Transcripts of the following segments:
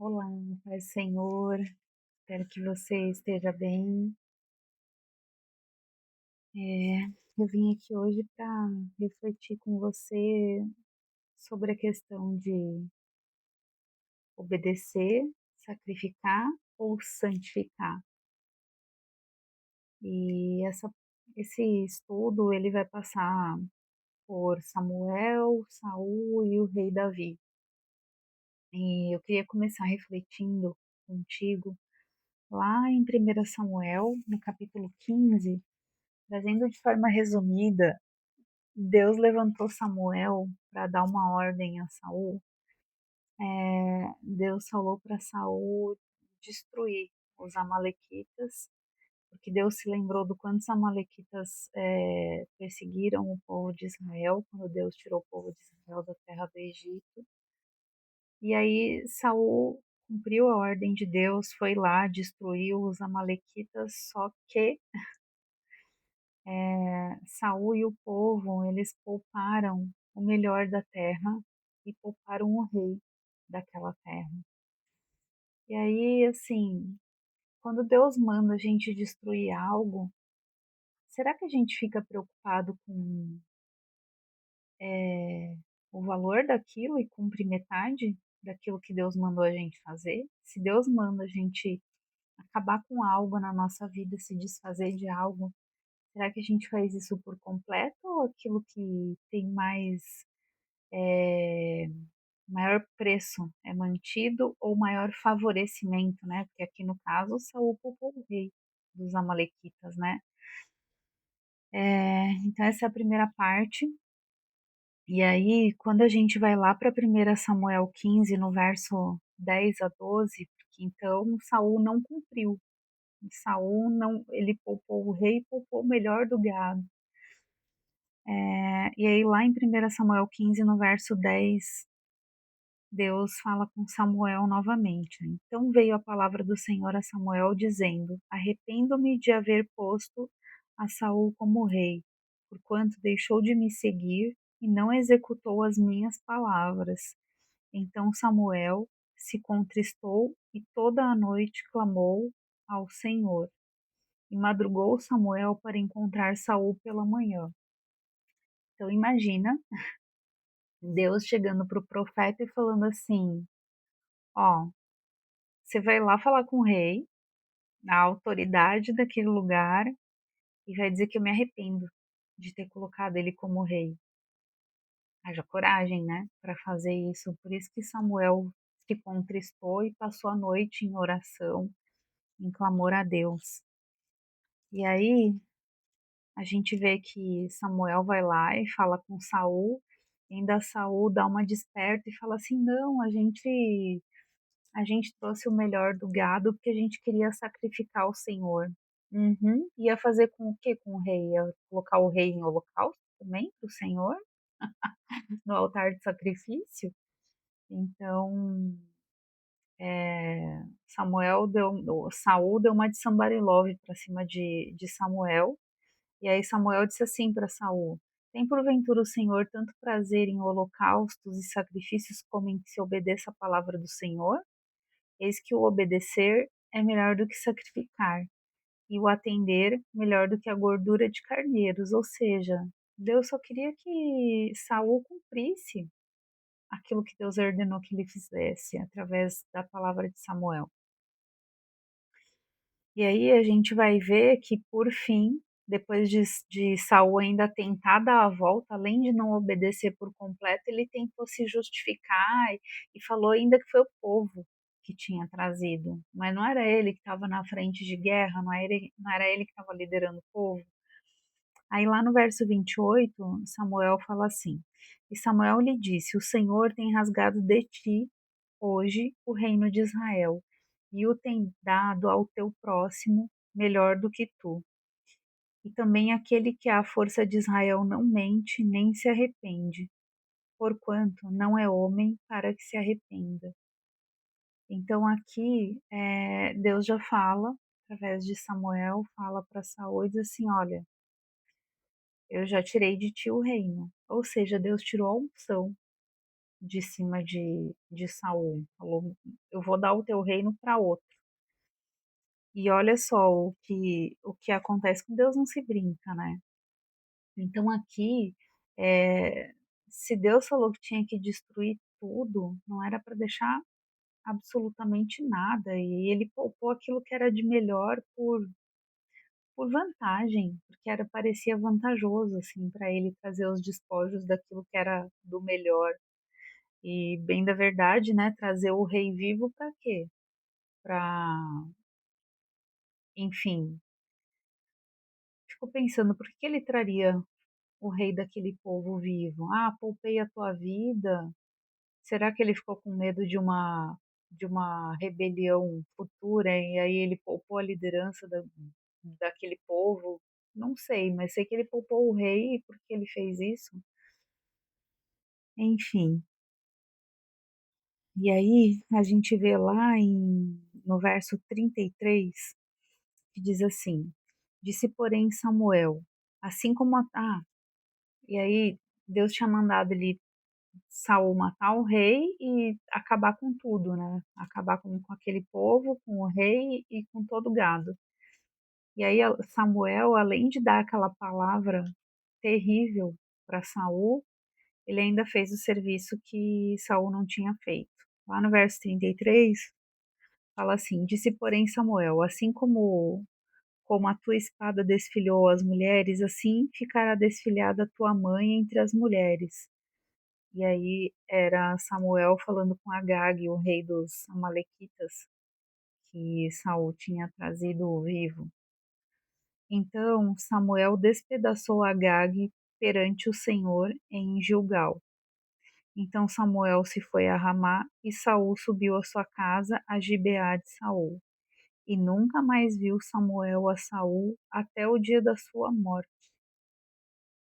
Olá, paz do Senhor, espero que você esteja bem. Eu vim aqui hoje para refletir com você sobre a questão de obedecer, sacrificar ou santificar. E esse estudo ele vai passar por Samuel, Saul e o rei Davi. E eu queria começar refletindo contigo lá em 1 Samuel, no capítulo 15, trazendo de forma resumida. Deus levantou Samuel para dar uma ordem a Saul. Deus falou para Saul destruir os amalequitas, porque Deus se lembrou do quanto os amalequitas perseguiram o povo de Israel, quando Deus tirou o povo de Israel da terra do Egito. E aí Saul cumpriu a ordem de Deus, foi lá, destruiu os amalequitas, só que Saul e o povo, eles pouparam o melhor da terra e pouparam o rei daquela terra. E aí, assim, quando Deus manda a gente destruir algo, será que a gente fica preocupado com o valor daquilo e cumpre metade daquilo que Deus mandou a gente fazer? Se Deus manda a gente acabar com algo na nossa vida, se desfazer de algo, será que a gente faz isso por completo ou aquilo que tem eh, maior preço é mantido ou maior favorecimento, né? Porque aqui no caso Saul poupou o rei dos amalequitas, né? Então essa é a primeira parte. E aí, quando a gente vai lá para 1 Samuel 15, no verso 10 a 12, porque então Saul não cumpriu. Saul não, ele poupou o rei, poupou o melhor do gado. E aí lá em 1 Samuel 15, no verso 10, Deus fala com Samuel novamente. Então veio a palavra do Senhor a Samuel dizendo: Arrependo-me de haver posto a Saul como rei, porquanto deixou de me seguir e não executou as minhas palavras. Então Samuel se contristou e toda a noite clamou ao Senhor. E madrugou Samuel para encontrar Saul pela manhã. Então imagina Deus chegando para o profeta e falando assim: ó, você vai lá falar com o rei, a autoridade daquele lugar, e vai dizer que eu me arrependo de ter colocado ele como rei. Haja coragem, né, para fazer isso. Por isso que Samuel se contristou e passou a noite em oração, em clamor a Deus. E aí a gente vê que Samuel vai lá e fala com Saul, e ainda Saul dá uma desperta e fala assim: não, a gente trouxe o melhor do gado porque a gente queria sacrificar o Senhor. Uhum. Ia fazer com o quê com o rei? Ia colocar o rei em holocausto também para o Senhor, no altar de sacrifício? Então, Saul deu uma de Sambarilove para cima de Samuel, e aí Samuel disse assim para Saul: Tem porventura o Senhor tanto prazer em holocaustos e sacrifícios como em que se obedeça a palavra do Senhor? Eis que o obedecer é melhor do que sacrificar, e o atender melhor do que a gordura de carneiros. Ou seja, Deus só queria que Saul cumprisse aquilo que Deus ordenou que ele fizesse através da palavra de Samuel. E aí a gente vai ver que, por fim, depois de Saul ainda tentar dar a volta, além de não obedecer por completo, ele tentou se justificar e falou ainda que foi o povo que tinha trazido, mas não era ele que estava na frente de guerra, não era ele que estava liderando o povo. Aí lá no verso 28, Samuel fala assim: E Samuel lhe disse: O Senhor tem rasgado de ti hoje o reino de Israel, e o tem dado ao teu próximo melhor do que tu. E também aquele que é a força de Israel não mente nem se arrepende, porquanto não é homem para que se arrependa. Então aqui Deus já fala, através de Samuel, fala para Saul e diz assim: olha, eu já tirei de ti o reino. Ou seja, Deus tirou a unção. de cima de Saul. Falou: "Eu vou dar o teu reino para outro". E olha só o que acontece, com Deus não se brinca, né. Então aqui, eh, se Deus falou que tinha que destruir tudo, não era para deixar absolutamente nada, e ele poupou aquilo que era de melhor por vantagem, porque era parecia vantajoso, assim, para ele trazer os despojos daquilo que era do melhor. E bem da verdade, né, trazer o rei vivo para quê? Para, enfim, fico pensando por que que ele traria o rei daquele povo vivo? "Ah, poupei a tua vida". Será que ele ficou com medo de uma rebelião futura, e aí ele poupou a liderança daquele povo? Não sei, mas sei que ele poupou o rei, e por que ele fez isso? Enfim, e aí a gente vê lá no verso 33, que diz assim: "Disse, porém, Samuel, assim como e aí Deus tinha mandado ele Saul matar o rei e acabar com tudo, né, acabar com aquele povo, com o rei e com todo o gado. E aí Samuel, além de dar aquela palavra terrível para Saul, ele ainda fez o serviço que Saul não tinha feito. Lá no verso 33 fala assim: "Disse, porém, Samuel, assim como a tua espada desfilhou as mulheres, assim ficará desfilhada a tua mãe entre as mulheres". E aí era Samuel falando com Agag, o rei dos amalequitas, que Saul tinha trazido vivo. Então Samuel despedaçou Agag perante o Senhor em Gilgal. Então Samuel se foi a Ramá, e Saul subiu à sua casa a Gibeá de Saul. E nunca mais viu Samuel a Saul até o dia da sua morte,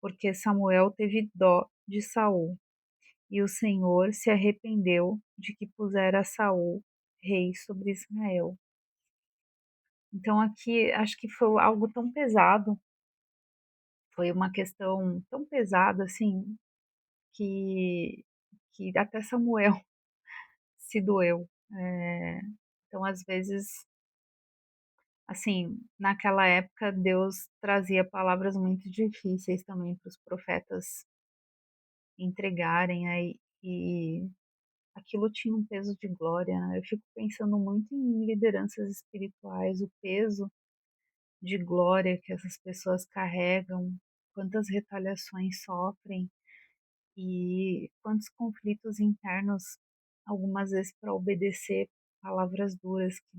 porque Samuel teve dó de Saul, e o Senhor se arrependeu de que pusera Saul rei sobre Israel. Então aqui acho que foi algo tão pesado, foi uma questão tão pesada, assim, que até Samuel se doeu. Então às vezes, assim, naquela época Deus trazia palavras muito difíceis também para os profetas entregarem, aí, e aquilo tinha um peso de glória, né. Eu fico pensando muito em lideranças espirituais, o peso de glória que essas pessoas carregam, quantas retaliações sofrem e quantos conflitos internos, algumas vezes para obedecer palavras duras que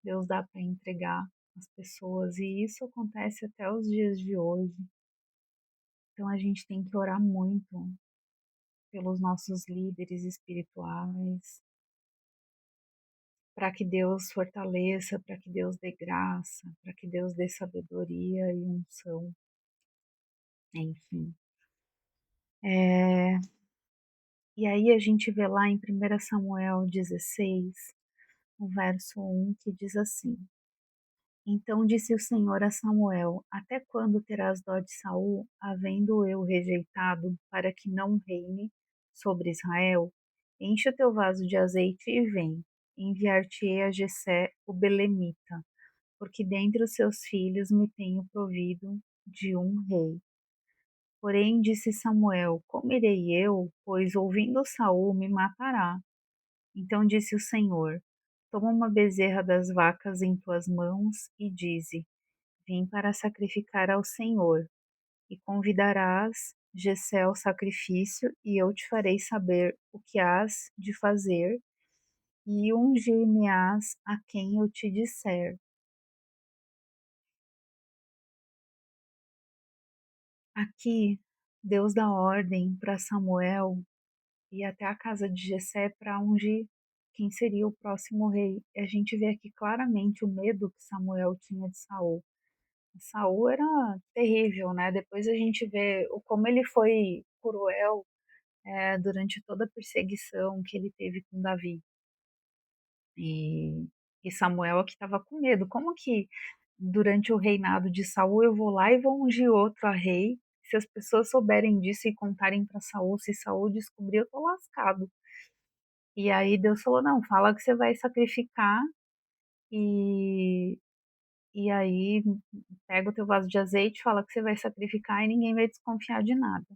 Deus dá para entregar às pessoas, e isso acontece até os dias de hoje. Então a gente tem que orar muito pelos nossos líderes espirituais, para que Deus fortaleça, para que Deus dê graça, para que Deus dê sabedoria e unção, enfim. Eh, e aí a gente vê lá em 1 Samuel 16, no verso 1, que diz assim: "Então disse o Senhor a Samuel: Até quando terás dó de Saul, havendo eu rejeitado, para que não reine sobre Israel? Enche o teu vaso de azeite e vem. Enviar-te-ei a Jessé o belemita, porque dentre os seus filhos me tenho provido de um rei." Porém disse Samuel: Como irei eu? Pois ouvindo Saul me matará. Então disse o Senhor: Toma uma bezerra das vacas em tuas mãos e dize: Vim para sacrificar ao Senhor. E convidarás Jessé ao sacrifício, e eu te farei saber o que hás de fazer, e ungir-me-ás a quem eu te disser. Aqui, Deus dá ordem para Samuel ir até a casa de Jessé para ungir quem seria o próximo rei. E a gente vê aqui claramente o medo que Samuel tinha de Saul. Saul era terrível, né? Depois a gente vê como ele foi cruel, durante toda a perseguição que ele teve com Davi. E, e Samuel aqui estava com medo. Como que durante o reinado de Saul eu vou lá e vou ungir outro a rei? Se as pessoas souberem disso e contarem para Saul, se Saul descobrir, eu tô lascado". E aí Deus falou: "Não, fala que você vai sacrificar e aí pega o teu vaso de azeite, fala que você vai sacrificar e ninguém vai desconfiar de nada".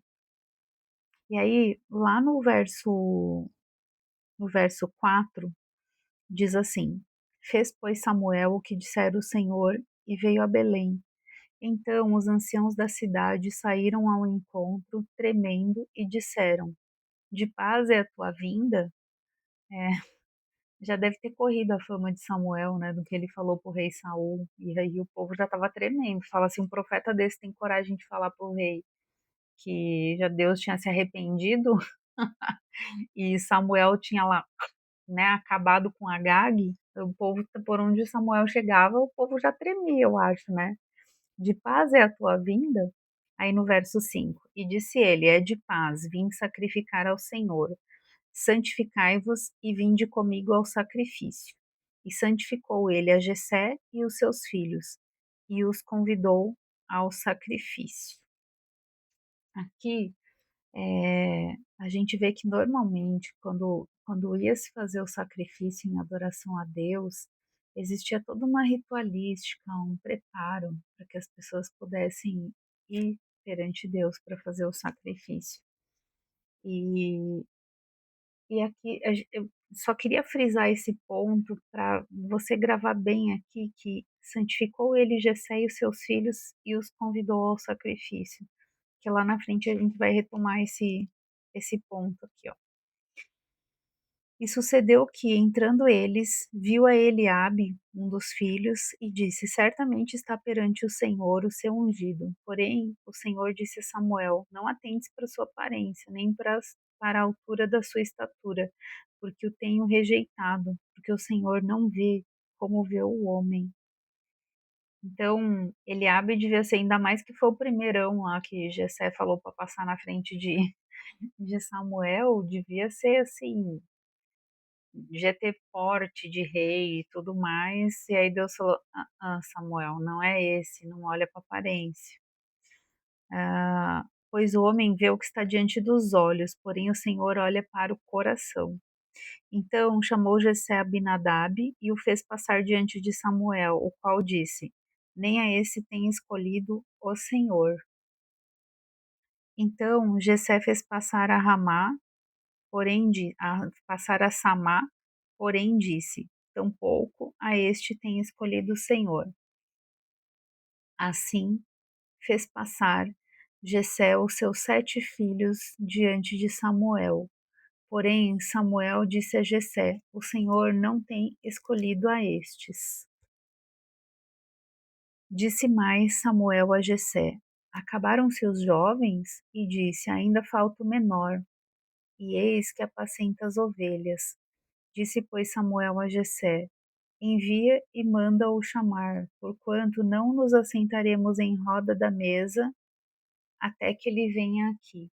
E aí, lá no verso 4 diz assim: "Fez, pois, Samuel o que dissera o Senhor e veio a Belém. Então os anciãos da cidade saíram ao encontro, tremendo, e disseram: De paz é a tua vinda?" É, já deve ter corrido a fama de Samuel, né, do que ele falou para o rei Saul, e aí o povo já estava tremendo. Fala assim: "Um profeta desse tem coragem de falar para o rei que já Deus tinha se arrependido e Samuel tinha lá, né, acabado com Agag". O povo, por onde Samuel chegava, o povo já tremia, eu acho, né. "De paz é a tua vinda?" Aí no verso 5: "E disse ele: É de paz, vim sacrificar ao Senhor. Santificai-vos e vinde comigo ao sacrifício." E santificou ele a Jessé e os seus filhos, e os convidou ao sacrifício. Aqui, a gente vê que normalmente quando ia se fazer o sacrifício em adoração a Deus, existia toda uma ritualística, um preparo para que as pessoas pudessem ir perante Deus para fazer o sacrifício. E aqui eu só queria frisar esse ponto para você gravar bem aqui que santificou ele Jessé e os seus filhos e os convidou ao sacrifício, que lá na frente a gente vai retomar esse ponto aqui, ó. E sucedeu que, entrando eles, viu a Eliabe, um dos filhos, e disse: Certamente está perante o Senhor o seu ungido. Porém, o Senhor disse a Samuel: Não atentes para sua aparência, nem para a altura da sua estatura, porque o tenho rejeitado, porque o Senhor não vê como vê o homem. Então, Eliabe devia ser, ainda mais que foi o primeirão lá que Jessé falou para passar na frente de Samuel, devia ser assim, devia ter porte de rei e tudo mais, e aí Deus falou: Samuel, não é esse, não olha para aparência. Pois o homem vê o que está diante dos olhos, porém o Senhor olha para o coração." Então chamou Jessé Abinadab e o fez passar diante de Samuel, o qual disse: Nem a esse tem escolhido o Senhor. Então Jessé fez passar a Ramá, passar a Samá, porém disse: Tampouco a este tem escolhido o Senhor. Assim fez passar Jessé os seus 7 filhos diante de Samuel. Porém Samuel disse a Jessé: O Senhor não tem escolhido a estes. Disse mais Samuel a Jessé: Acabaram-se os jovens? E disse: Ainda falta o menor, e eis que apacenta as ovelhas. Disse, pois, Samuel a Jessé: Envia e manda-o chamar, porquanto não nos assentaremos em roda da mesa até que ele venha aqui.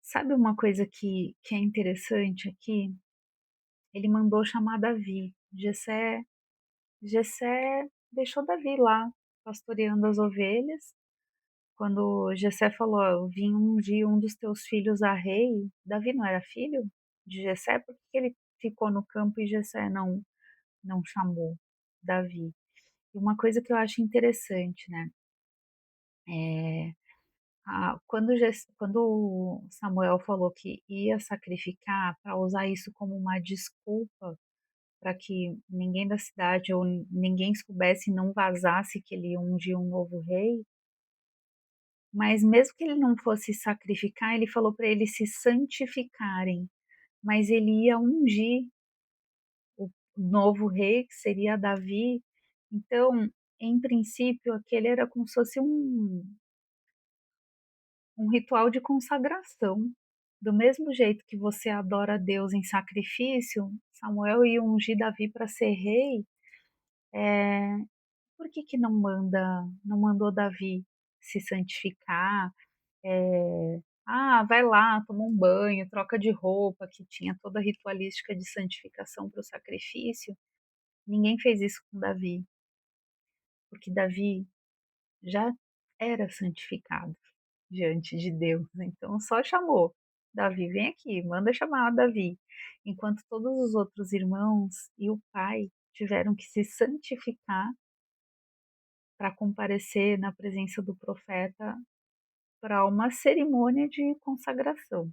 Sabe uma coisa que é interessante aqui? Ele mandou chamar Davi. Jessé deixou Davi lá, pastoreando as ovelhas. Quando Jessé falou: Eu vim ungir um dos teus filhos a rei, Davi não era filho de Jessé? Por que ele ficou no campo e Jessé não chamou Davi? E uma coisa que eu acho interessante, né? É, quando Samuel falou que ia sacrificar, para usar isso como uma desculpa para que ninguém da cidade ou ninguém soubesse e não vazasse que ele ia ungir um novo rei, mas mesmo que ele não fosse sacrificar, ele falou para eles se santificarem, mas ele ia ungir o novo rei, que seria Davi. Então, em princípio, aquele era como se fosse um ritual de consagração. Do mesmo jeito que você adora a Deus em sacrifício, Samuel ia ungir Davi para ser rei. Por que não mandou Davi se santificar? Vai lá, toma um banho, troca de roupa, que tinha toda a ritualística de santificação para o sacrifício. Ninguém fez isso com Davi, porque Davi já era santificado diante de Deus. Então só chamou: "Davi, vem aqui, manda chamar Davi", enquanto todos os outros irmãos e o pai tiveram que se santificar para comparecer na presença do profeta para uma cerimônia de consagração.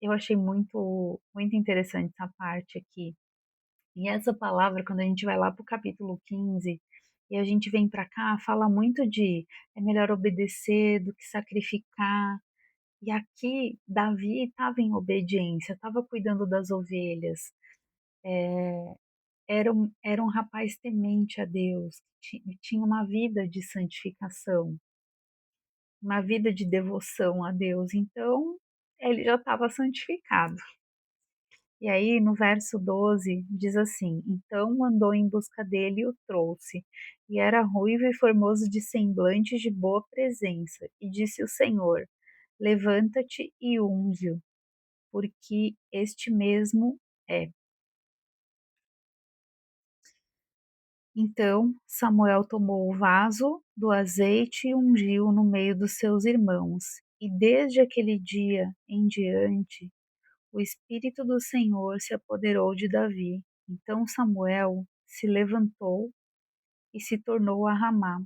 Eu achei muito interessante essa parte aqui. E essa palavra, quando a gente vai lá para o capítulo 15 e a gente vem para cá, fala muito de é melhor obedecer do que sacrificar. E aqui Davi estava em obediência, estava cuidando das ovelhas, era um rapaz temente a Deus, tinha uma vida de santificação, uma vida de devoção a Deus, então ele já estava santificado. E aí no verso 12 diz assim: Então mandou em busca dele e o trouxe. E era ruivo e formoso de semblante de boa presença. E disse o Senhor: Levanta-te e unge-o, porque este mesmo é. Então Samuel tomou o vaso do azeite e ungiu no meio dos seus irmãos. E desde aquele dia em diante, o Espírito do Senhor se apoderou de Davi. Então Samuel se levantou e se tornou a Ramá.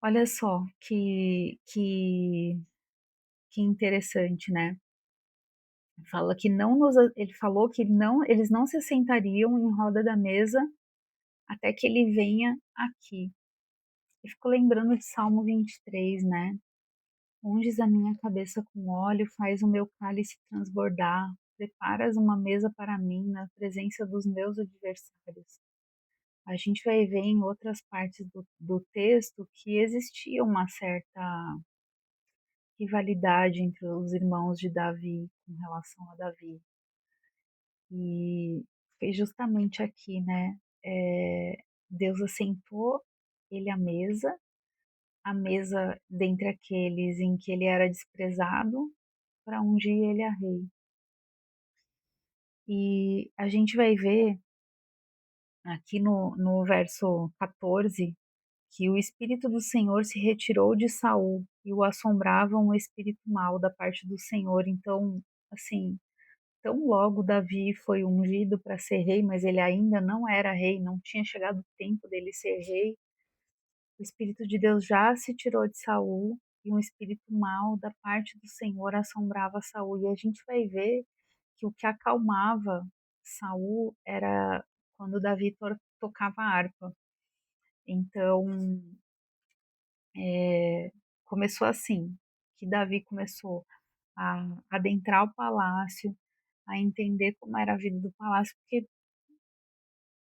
Olha só que interessante, né? Fala que não nos, ele falou que não, eles não se sentariam em roda da mesa até que ele venha aqui. Eu fico lembrando de Salmo 23, né? Unges a minha cabeça com óleo, faz o meu cálice transbordar, preparas uma mesa para mim na presença dos meus adversários. A gente vai ver em outras partes do texto que existia uma certa rivalidade entre os irmãos de Davi com relação a Davi. E foi justamente aqui, né? Deus assentou ele à mesa, a mesa dentre aqueles em que ele era desprezado, para ungir ele a rei. E a gente vai ver aqui no verso 14 que o espírito do Senhor se retirou de Saul e o assombrava um espírito mau da parte do Senhor. Então, assim, tão logo Davi foi ungido para ser rei, mas ele ainda não era rei, não tinha chegado o tempo dele ser rei. O espírito de Deus já se tirou de Saul e um espírito mau da parte do Senhor assombrava Saul. E a gente vai ver que o que acalmava Saul era quando Davi tocava harpa. Então, começou assim, que Davi começou a adentrar o palácio, a entender como era a vida do palácio, porque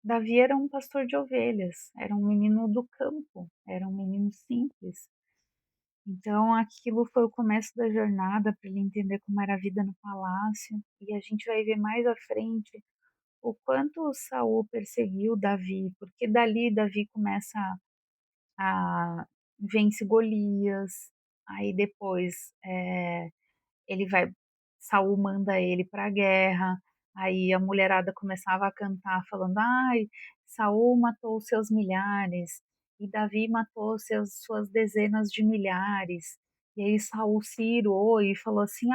Davi era um pastor de ovelhas, era um menino do campo, era um menino simples. Então aquilo foi o começo da jornada para ele entender como era a vida no palácio, e a gente vai ver mais à frente o quanto Saul perseguiu Davi, porque dali Davi começa a vence Golias, aí depois ele vai, Saul manda ele para a guerra, aí a mulherada começava a cantar falando, ai, Saul matou seus milhares, e Davi matou suas dezenas de milhares. E aí Saul se irou e falou assim,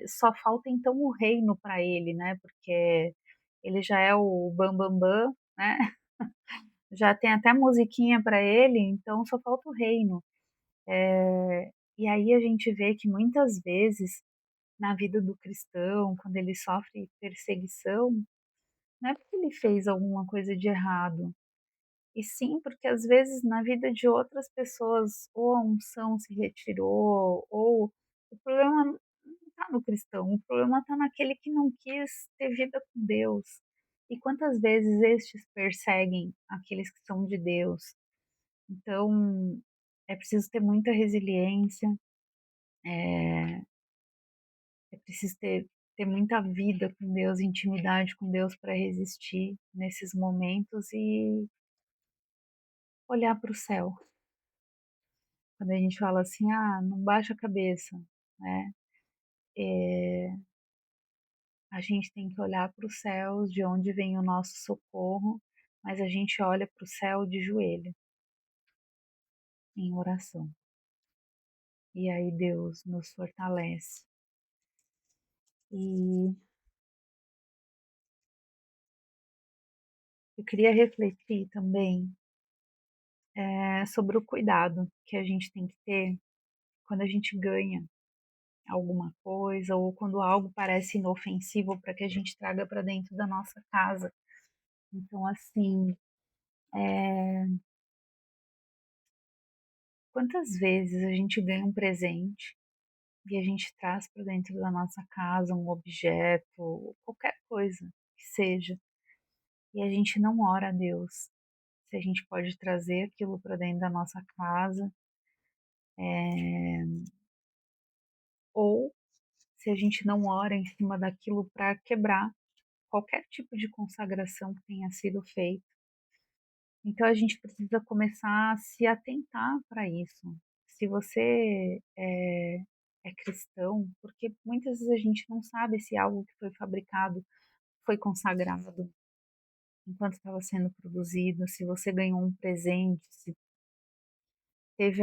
só falta então o reino para ele, né? Porque ele já é o bam bam bam, né? Já tem até musiquinha para ele, então só falta o reino. E aí a gente vê que muitas vezes na vida do cristão, quando ele sofre perseguição, não é porque ele fez alguma coisa de errado, e sim porque às vezes na vida de outras pessoas ou a unção se retirou, ou o problema não está no cristão, o problema está naquele que não quis ter vida com Deus. E quantas vezes estes perseguem aqueles que são de Deus? Então, é preciso ter muita resiliência, é, é preciso ter muita vida com Deus, intimidade com Deus para resistir nesses momentos e olhar para o céu. Quando a gente fala assim, não baixa a cabeça, né? É, a gente tem que olhar para os céus, de onde vem o nosso socorro, mas a gente olha para o céu de joelho. em oração. E aí Deus nos fortalece. E eu queria refletir também sobre o cuidado que a gente tem que ter quando a gente ganha alguma coisa ou quando algo parece inofensivo para que a gente traga para dentro da nossa casa. Então, assim, quantas vezes a gente ganha um presente e a gente traz para dentro da nossa casa um objeto, qualquer coisa que seja, e a gente não ora a Deus se a gente pode trazer aquilo para dentro da nossa casa, ou se a gente não ora em cima daquilo para quebrar qualquer tipo de consagração que tenha sido feita. Então a gente precisa começar a se atentar para isso. Se você é cristão, porque muitas vezes a gente não sabe se algo que foi fabricado foi consagrado enquanto estava sendo produzido, se você ganhou um presente, se teve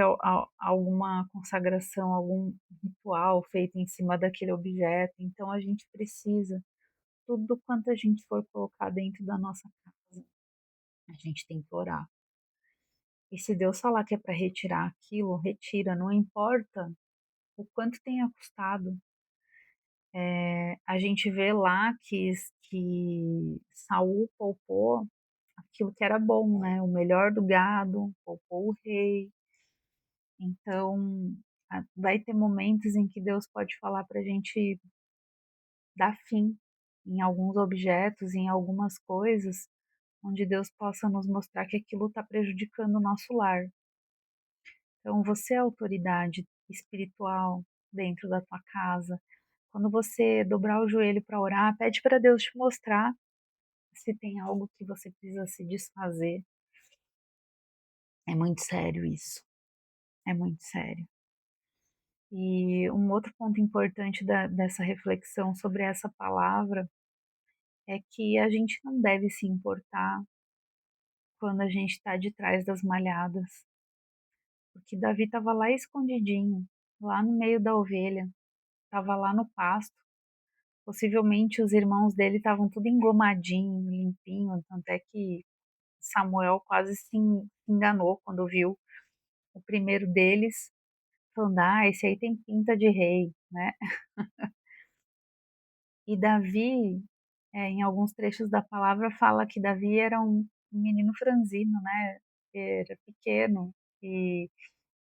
alguma consagração, algum ritual feito em cima daquele objeto. Então a gente precisa, tudo quanto a gente for colocar dentro da nossa casa, a gente tem que orar. E se Deus falar que é para retirar aquilo, retira, não importa o quanto tenha custado. A gente vê lá que Saul poupou aquilo que era bom, né? O melhor do gado, poupou o rei. Então, vai ter momentos em que Deus pode falar para a gente dar fim em alguns objetos, em algumas coisas, onde Deus possa nos mostrar que aquilo está prejudicando o nosso lar. Então, você é autoridade espiritual dentro da tua casa. Quando você dobrar o joelho para orar, pede para Deus te mostrar se tem algo que você precisa se desfazer. É muito sério isso. É muito sério. E um outro ponto importante dessa reflexão sobre essa palavra é que a gente não deve se importar quando a gente está de trás das malhadas, porque Davi estava lá escondidinho, lá no meio da ovelha, estava lá no pasto. Possivelmente os irmãos dele estavam tudo engomadinho, limpinho, tanto é que Samuel quase se enganou quando viu o primeiro deles, falando: ah, esse aí tem pinta de rei, né? E Davi, em alguns trechos da palavra, fala que Davi era um menino franzino, né? Era pequeno e,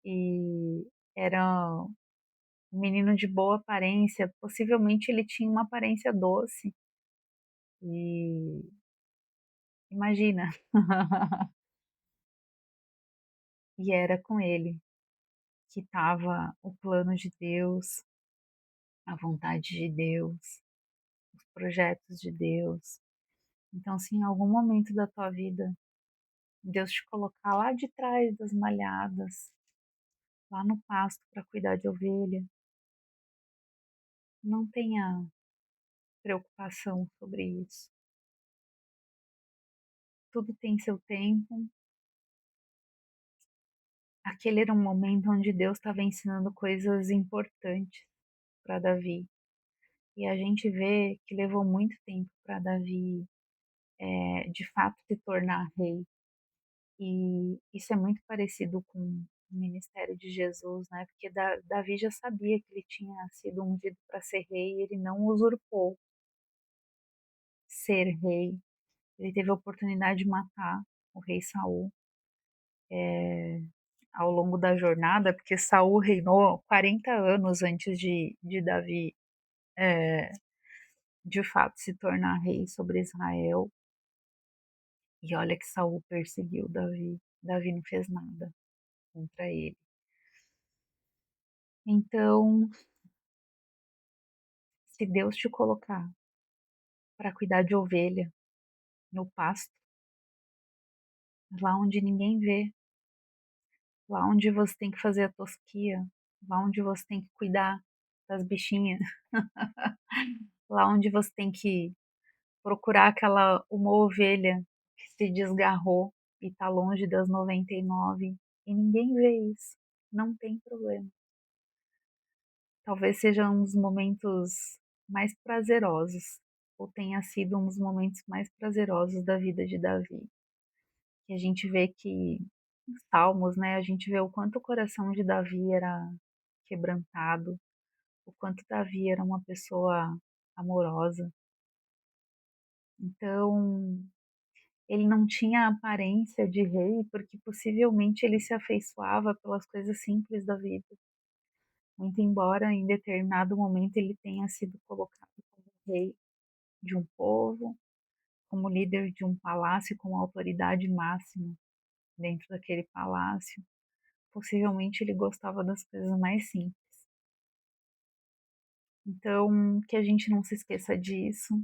e era um menino de boa aparência. Possivelmente ele tinha uma aparência doce. E imagina. E era com ele que estava o plano de Deus, a vontade de Deus, os projetos de Deus. Então, se em algum momento da tua vida Deus te colocar lá de trás das malhadas, lá no pasto para cuidar de ovelha, não tenha preocupação sobre isso. Tudo tem seu tempo. Aquele era um momento onde Deus estava ensinando coisas importantes para Davi. E a gente vê que levou muito tempo para Davi, de fato, se tornar rei. E isso é muito parecido com o ministério de Jesus, né? Porque Davi já sabia que ele tinha sido ungido para ser rei e ele não usurpou ser rei. Ele teve a oportunidade de matar o rei Saul ao longo da jornada, porque Saul reinou 40 anos antes de Davi, é, de fato, se tornar rei sobre Israel. E olha que Saul perseguiu Davi. Davi não fez nada contra ele. Então, se Deus te colocar para cuidar de ovelha no pasto, lá onde ninguém vê, lá onde você tem que fazer a tosquia, lá onde você tem que cuidar das bichinhas, lá onde você tem que procurar aquela uma ovelha que se desgarrou e está longe das 99. e ninguém vê isso. Não tem problema. Talvez seja um dos momentos mais prazerosos, ou tenha sido um dos momentos mais prazerosos da vida de Davi. Que a gente vê que nos Salmos, né, a gente vê o quanto o coração de Davi era quebrantado, o quanto Davi era uma pessoa amorosa. Então, ele não tinha a aparência de rei, porque possivelmente ele se afeiçoava pelas coisas simples da vida. Muito embora em determinado momento ele tenha sido colocado como rei de um povo, como líder de um palácio, com autoridade máxima dentro daquele palácio, possivelmente ele gostava das coisas mais simples. Então, que a gente não se esqueça disso,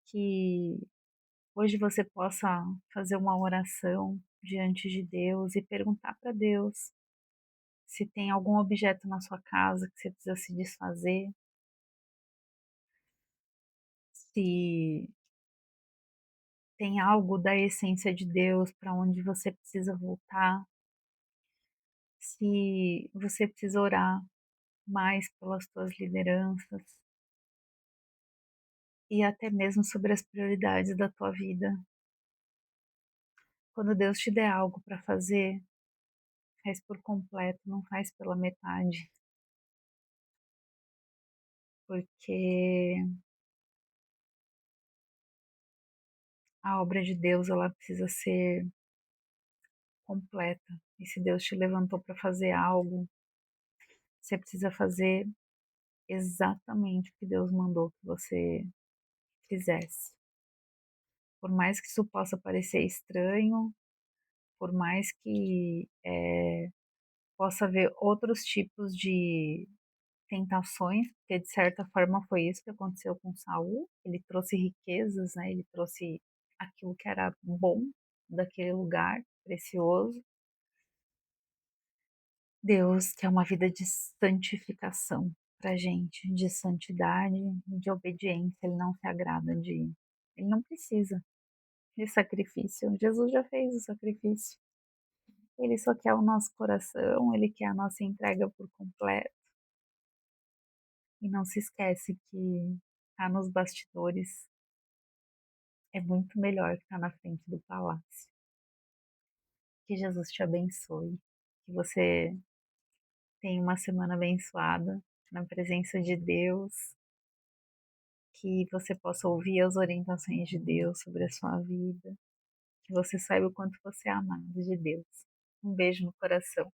que hoje você possa fazer uma oração diante de Deus e perguntar para Deus se tem algum objeto na sua casa que você precisa se desfazer, se tem algo da essência de Deus para onde você precisa voltar, se você precisa orar mais pelas suas lideranças e até mesmo sobre as prioridades da tua vida. Quando Deus te der algo para fazer, faz por completo, não faz pela metade, porque a obra de Deus ela precisa ser completa. E se Deus te levantou para fazer algo, você precisa fazer exatamente o que Deus mandou que você fizesse. Por mais que isso possa parecer estranho, por mais que possa haver outros tipos de tentações, porque de certa forma foi isso que aconteceu com Saul. Ele trouxe riquezas, né? Ele trouxe aquilo que era bom daquele lugar precioso. Deus quer uma vida de santificação pra gente, de santidade, de obediência. Ele não se agrada de, ele não precisa de sacrifício. Jesus já fez o sacrifício. Ele só quer o nosso coração, ele quer a nossa entrega por completo. E não se esquece que estar nos bastidores é muito melhor que estar na frente do palácio. Que Jesus te abençoe, que você tenha uma semana abençoada na presença de Deus, que você possa ouvir as orientações de Deus sobre a sua vida, que você saiba o quanto você é amado de Deus. Um beijo no coração.